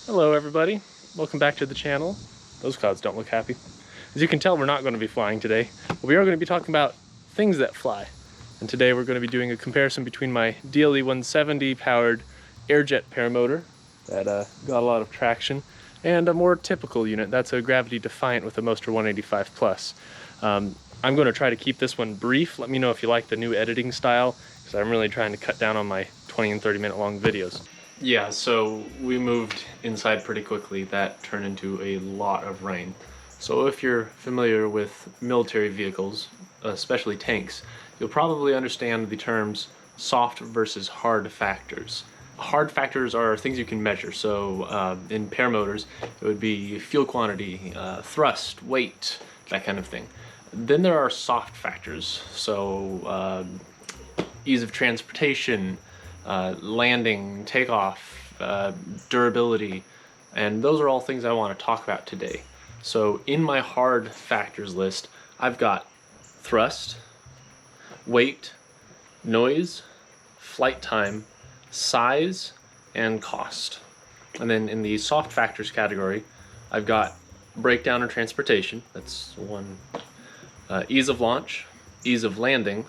Hello everybody, welcome back to the channel. Those clouds don't look happy. As you can tell, we're not going to be flying today, but we are going to be talking about things that fly. And today we're going to be doing a comparison between my DLE 170 powered Airjet paramotor that got a lot of traction and a more typical unit that's a Gravity Defiant with a Moster 185 Plus. I'm going to try to keep this one brief. Let me know if you like the new editing style, because I'm really trying to cut down on my 20 and 30 minute long videos. Yeah, so we moved inside pretty quickly. That turned into a lot of rain. So if you're familiar with military vehicles, especially tanks, you'll probably understand the terms soft versus hard factors. Hard factors are things you can measure. So in paramotors, it would be fuel quantity, thrust, weight, that kind of thing. Then there are soft factors. So ease of transportation, landing, takeoff, durability, and those are all things I want to talk about today. So in my hard factors list, I've got thrust, weight, noise, flight time, size, and cost. And then in the soft factors category, I've got breakdown or transportation, that's one, ease of launch, ease of landing,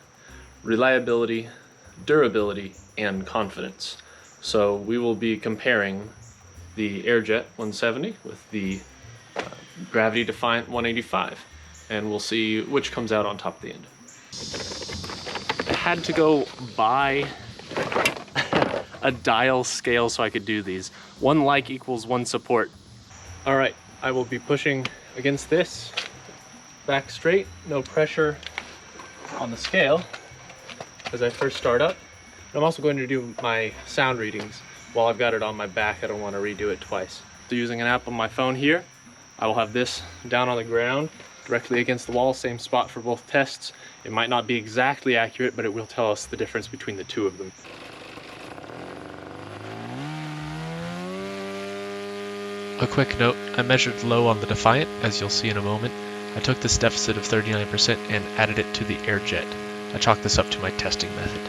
reliability, durability, and confidence. So we will be comparing the Airjet 170 with the Gravity Defiant 185, and we'll see which comes out on top of the end. I had to go buy a dial scale so I could do these. One like equals one support. All right, I will be pushing against this, back straight, no pressure on the scale as I first start up. I'm also going to do my sound readings while I've got it on my back. I don't want to redo it twice. So using an app on my phone here, I will have this down on the ground directly against the wall, same spot for both tests. It might not be exactly accurate, but it will tell us the difference between the two of them. A quick note, I measured low on the Defiant, as you'll see in a moment. I took this deficit of 39% and added it to the Airjet. I chalked this up to my testing method.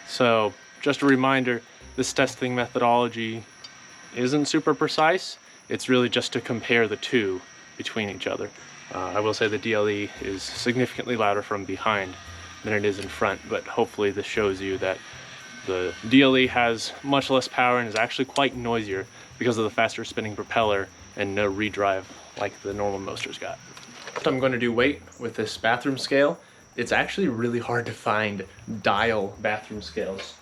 So just a reminder, this testing methodology isn't super precise. It's really just to compare the two between each other. I will say the DLE is significantly louder from behind than it is in front, but hopefully this shows you that the DLE has much less power and is actually quite noisier because of the faster spinning propeller and no redrive like the normal Moster's got. So I'm going to do weight with this bathroom scale. It's actually really hard to find dial bathroom scales.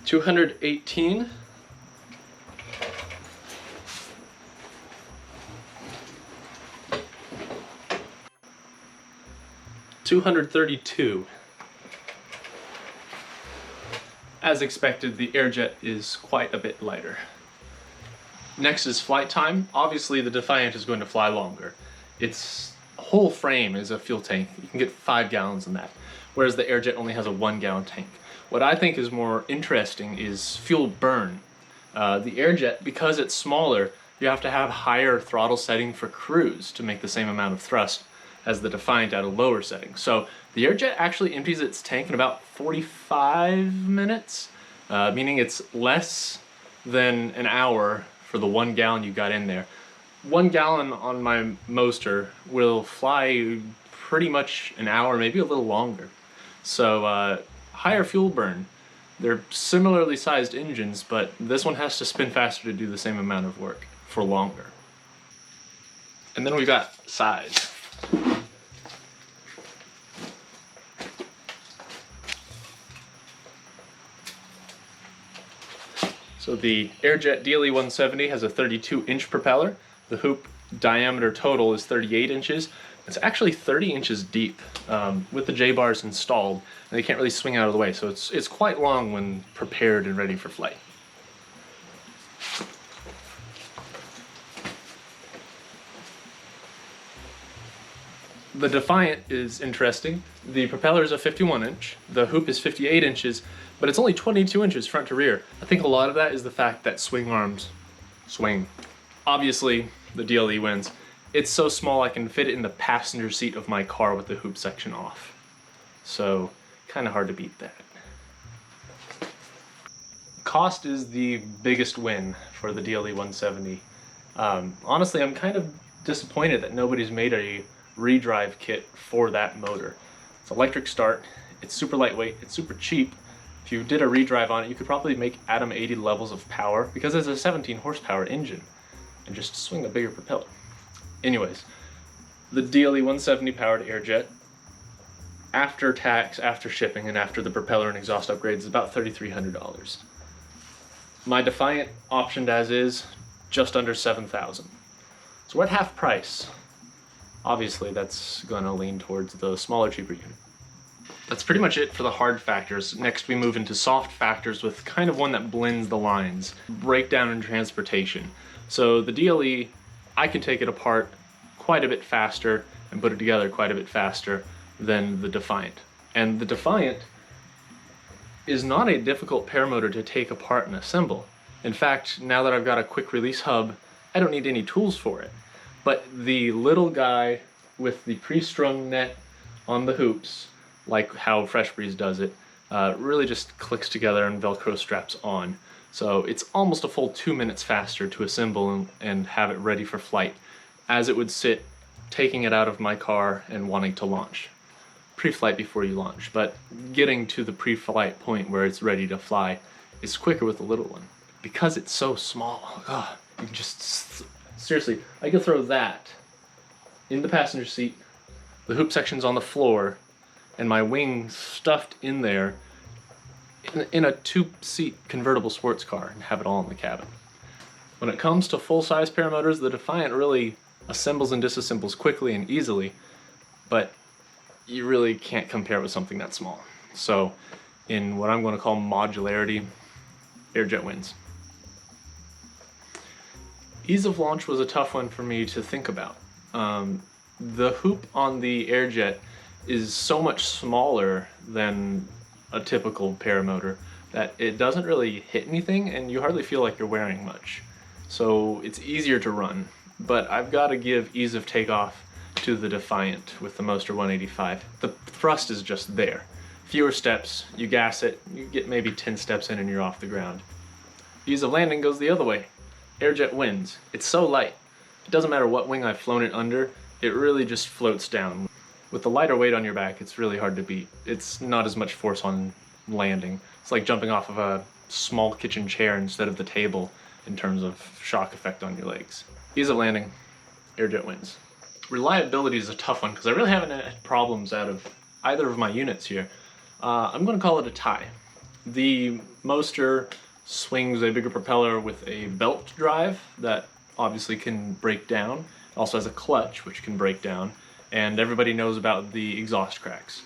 218. 232. As expected, the Airjet is quite a bit lighter. Next is flight time. Obviously, the Defiant is going to fly longer. Its whole frame is a fuel tank. You can get 5 gallons in that, whereas the Airjet only has a 1-gallon tank. What I think is more interesting is fuel burn. The Airjet, because it's smaller, you have to have higher throttle setting for cruise to make the same amount of thrust as the Defiant at a lower setting. So the Airjet actually empties its tank in about 45 minutes, meaning it's less than an hour for the 1 gallon you got in there. 1 gallon on my Moster will fly pretty much an hour, maybe a little longer. So higher fuel burn. They're similarly sized engines, but this one has to spin faster to do the same amount of work for longer. And then we've got size. So the Airjet DLE 170 has a 32-inch propeller. The hoop diameter total is 38 inches, It's actually 30 inches deep with the J-bars installed, and they can't really swing out of the way, so it's quite long when prepared and ready for flight. The Defiant is interesting. The propeller is a 51 inch, the hoop is 58 inches, but it's only 22 inches front to rear. I think a lot of that is the fact that swing arms swing. Obviously, the DLE wins. It's so small I can fit it in the passenger seat of my car with the hoop section off. So, kind of hard to beat that. Cost is the biggest win for the DLE 170. Honestly, I'm kind of disappointed that nobody's made a redrive kit for that motor. It's electric start, it's super lightweight, it's super cheap. If you did a redrive on it, you could probably make Atom 80 levels of power because it's a 17 horsepower engine and just swing a bigger propeller. Anyways, the DLE 170 powered Airjet, after tax, after shipping, and after the propeller and exhaust upgrades, is about $3,300. My Defiant, optioned as is, just under $7,000. So we're at half price. Obviously, that's gonna lean towards the smaller, cheaper unit. That's pretty much it for the hard factors. Next, we move into soft factors with kind of one that blends the lines. Breakdown and transportation. So the DLE, I can take it apart quite a bit faster and put it together quite a bit faster than the Defiant. And the Defiant is not a difficult paramotor to take apart and assemble. In fact, now that I've got a quick release hub, I don't need any tools for it. But the little guy with the pre-strung net on the hoops, like how Fresh Breeze does it, really just clicks together and Velcro straps on. So it's almost a full 2 minutes faster to assemble and have it ready for flight, as it would sit taking it out of my car and wanting to launch. Pre-flight before you launch, but getting to the pre-flight point where it's ready to fly is quicker with the little one. Because it's so small, you can just, seriously, I could throw that in the passenger seat, the hoop section's on the floor, and my wing stuffed in there in a 2-seat convertible sports car and have it all in the cabin. When it comes to full-size paramotors, the Defiant really assembles and disassembles quickly and easily, but you really can't compare it with something that small. So in what I'm going to call modularity, Airjet wins. Ease of launch was a tough one for me to think about. The hoop on the Airjet is so much smaller than a typical paramotor that it doesn't really hit anything and you hardly feel like you're wearing much. So it's easier to run, but I've got to give ease of takeoff to the Defiant with the Moster 185. The thrust is just there. Fewer steps, you gas it, you get maybe 10 steps in and you're off the ground. Ease of landing goes the other way. Airjet wins. It's so light. It doesn't matter what wing I've flown it under, it really just floats down. With the lighter weight on your back, it's really hard to beat. It's not as much force on landing. It's like jumping off of a small kitchen chair instead of the table in terms of shock effect on your legs. Ease of landing, Airjet wins. Reliability is a tough one because I really haven't had problems out of either of my units here. I'm going to call it a tie. The Moster swings a bigger propeller with a belt drive that obviously can break down. It also has a clutch which can break down, and everybody knows about the exhaust cracks.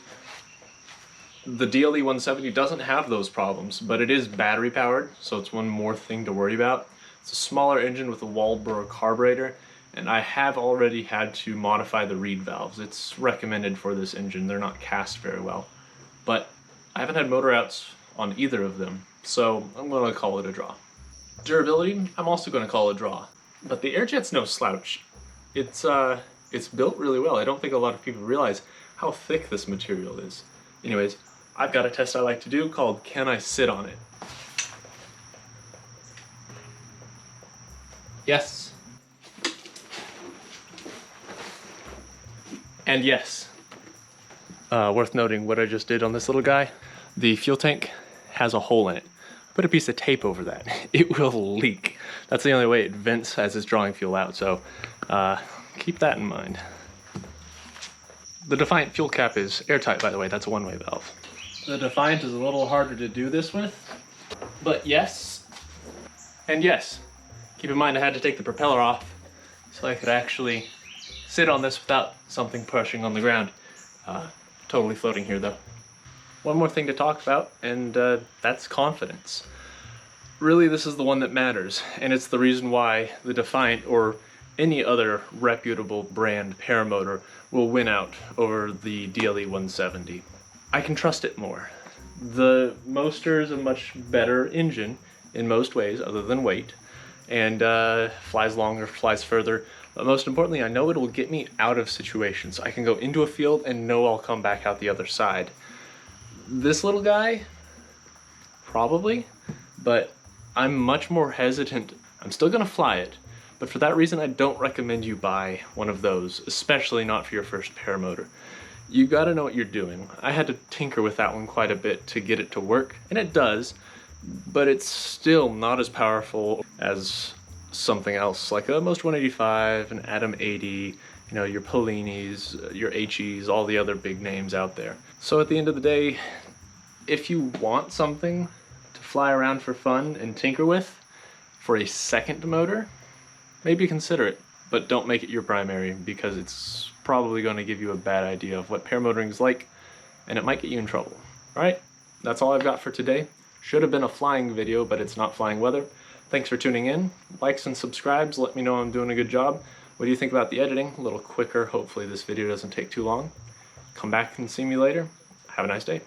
The DLE 170 doesn't have those problems, but it is battery powered, so it's one more thing to worry about. It's a smaller engine with a Walbro carburetor, and I have already had to modify the reed valves. It's recommended for this engine. They're not cast very well, but I haven't had motor outs on either of them, so I'm going to call it a draw. Durability, I'm also going to call it a draw, but the Airjet's no slouch. It's built really well. I don't think a lot of people realize how thick this material is. Anyways, I've got a test I like to do called Can I Sit on It? Yes. And yes. Worth noting what I just did on this little guy. The fuel tank has a hole in it. Put a piece of tape over that. It will leak. That's the only way it vents as it's drawing fuel out, so keep that in mind. The Defiant fuel cap is airtight, by the way. That's a one-way valve. The Defiant is a little harder to do this with, but yes, and yes. Keep in mind I had to take the propeller off so I could actually sit on this without something pushing on the ground. Totally floating here though. One more thing to talk about, and that's confidence. Really, this is the one that matters, and it's the reason why the Defiant or any other reputable brand paramotor will win out over the DLE 170. I can trust it more. The Moster is a much better engine in most ways other than weight, and flies longer, flies further, but most importantly, I know it will get me out of situations. I can go into a field and know I'll come back out the other side. This little guy, probably, but I'm much more hesitant. I'm still gonna fly it, but for that reason I don't recommend you buy one of those, especially not for your first paramotor. You gotta know what you're doing. I had to tinker with that one quite a bit to get it to work, and it does, but it's still not as powerful as something else, like a Most 185, an Atom 80, you know, your Pellinis, your HEs, all the other big names out there. So at the end of the day, if you want something to fly around for fun and tinker with for a second motor, maybe consider it, but don't make it your primary because it's probably going to give you a bad idea of what paramotoring is like, and it might get you in trouble. All right, that's all I've got for today. Should have been a flying video, but it's not flying weather. Thanks for tuning in. Likes and subscribes, let me know I'm doing a good job. What do you think about the editing? A little quicker, hopefully this video doesn't take too long. Come back and see me later. Have a nice day.